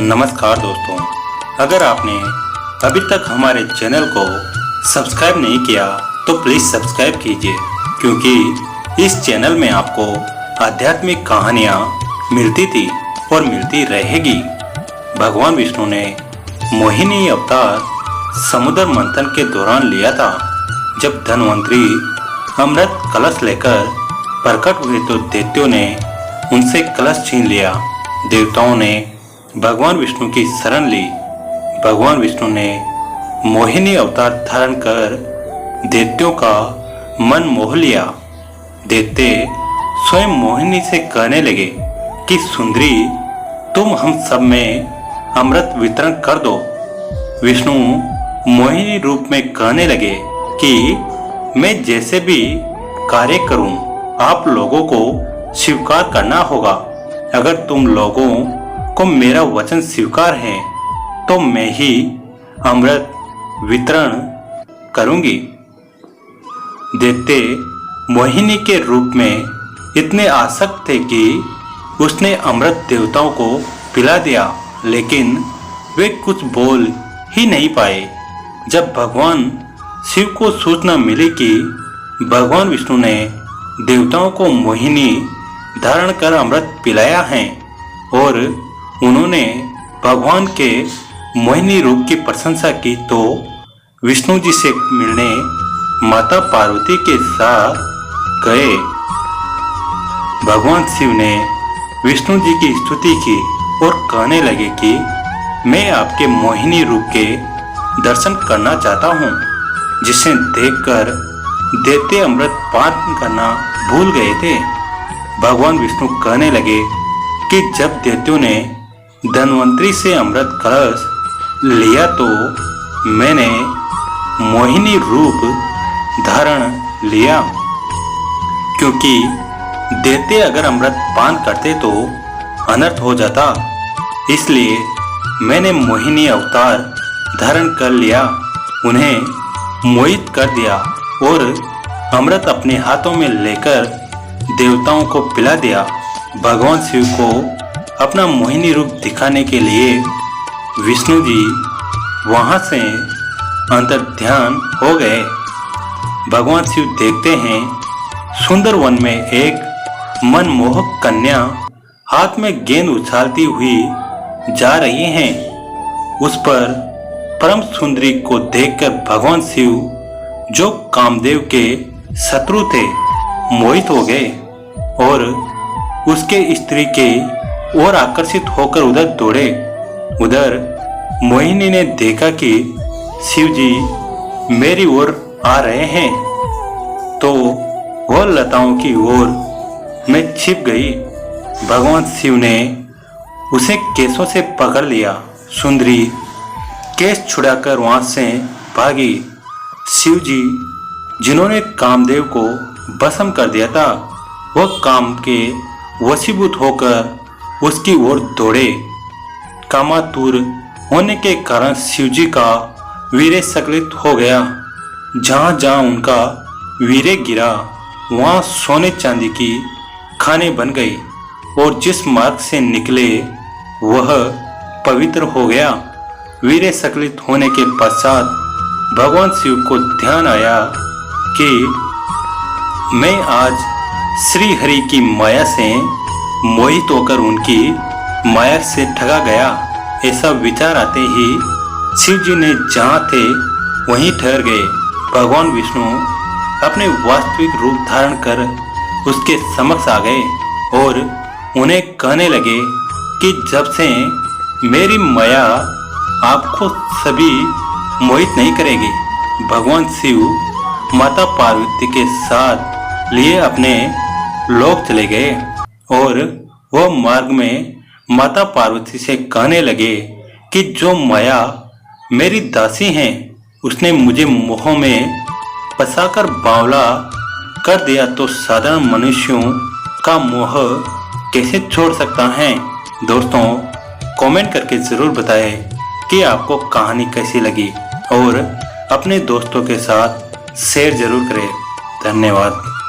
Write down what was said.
नमस्कार दोस्तों, अगर आपने अभी तक हमारे चैनल को सब्सक्राइब नहीं किया तो प्लीज़ सब्सक्राइब कीजिए, क्योंकि इस चैनल में आपको आध्यात्मिक कहानियाँ मिलती थी और मिलती रहेगी। भगवान विष्णु ने मोहिनी अवतार समुद्र मंथन के दौरान लिया था। जब धन्वंतरी अमृत कलश लेकर प्रकट हुए तो दैत्यों ने उनसे कलश छीन लिया। देवताओं ने भगवान विष्णु की शरण ली। भगवान विष्णु ने मोहिनी अवतार धारण कर दैत्यों का मन मोह लिया। दैत्य स्वयं मोहिनी से कहने लगे कि सुंदरी, तुम हम सब में अमृत वितरण कर दो। विष्णु मोहिनी रूप में कहने लगे कि मैं जैसे भी कार्य करूं, आप लोगों को स्वीकार करना होगा। अगर तुम लोगों को मेरा वचन स्वीकार है तो मैं ही अमृत वितरण करूंगी। दैत्य मोहिनी के रूप में इतने आसक्त थे कि उसने अमृत देवताओं को पिला दिया, लेकिन वे कुछ बोल ही नहीं पाए। जब भगवान शिव को सूचना मिली कि भगवान विष्णु ने देवताओं को मोहिनी धारण कर अमृत पिलाया है और उन्होंने भगवान के मोहिनी रूप की प्रशंसा की, तो विष्णु जी से मिलने माता पार्वती के साथ गए। भगवान शिव ने विष्णु जी की स्तुति की और कहने लगे कि मैं आपके मोहिनी रूप के दर्शन करना चाहता हूँ, जिसे देखकर दैत्य अमृत पान करना भूल गए थे। भगवान विष्णु कहने लगे कि जब दैत्यों ने धन्वंतरी से अमृत कलश लिया तो मैंने मोहिनी रूप धारण लिया, क्योंकि दैत्य अगर अमृत पान करते तो अनर्थ हो जाता। इसलिए मैंने मोहिनी अवतार धारण कर लिया, उन्हें मोहित कर दिया और अमृत अपने हाथों में लेकर देवताओं को पिला दिया। भगवान शिव को अपना मोहिनी रूप दिखाने के लिए विष्णु जी वहां से अंतर्ध्यान हो गए। भगवान शिव देखते हैं सुंदर वन में एक मनमोहक कन्या हाथ में गेंद उछालती हुई जा रही है। उस पर परम सुंदरी को देखकर भगवान शिव, जो कामदेव के शत्रु थे, मोहित हो गए और उसके स्त्री के और आकर्षित होकर उधर दौड़े। उधर मोहिनी ने देखा कि शिव जी मेरी ओर आ रहे हैं, तो वह लताओं की ओर में छिप गई। भगवान शिव ने उसे केसों से पकड़ लिया। सुंदरी केस छुड़ाकर वहां से भागी। शिव जी, जिन्होंने कामदेव को भस्म कर दिया था, वह काम के वशीभूत होकर उसकी ओर दौड़े। कामातुर होने के कारण शिवजी का वीर्य संकलित हो गया। जहां जहां उनका वीर्य गिरा वहां सोने चांदी की खाने बन गई और जिस मार्ग से निकले वह पवित्र हो गया। वीर्य संकलित होने के पश्चात भगवान शिव को ध्यान आया कि मैं आज श्री हरि की माया से मोहित होकर उनकी माया से ठगा गया। ऐसा विचार आते ही शिव जी ने जहाँ थे वहीं ठहर गए। भगवान विष्णु अपने वास्तविक रूप धारण कर उसके समक्ष आ गए और उन्हें कहने लगे कि जब से मेरी माया आपको सभी मोहित नहीं करेगी। भगवान शिव माता पार्वती के साथ लिए अपने लोक चले गए और वह मार्ग में माता पार्वती से कहने लगे कि जो माया मेरी दासी हैं, उसने मुझे मोह में फंसाकर बावला कर दिया, तो साधारण मनुष्यों का मोह कैसे छोड़ सकता है। दोस्तों, कमेंट करके ज़रूर बताएं कि आपको कहानी कैसी लगी और अपने दोस्तों के साथ शेयर जरूर करें। धन्यवाद।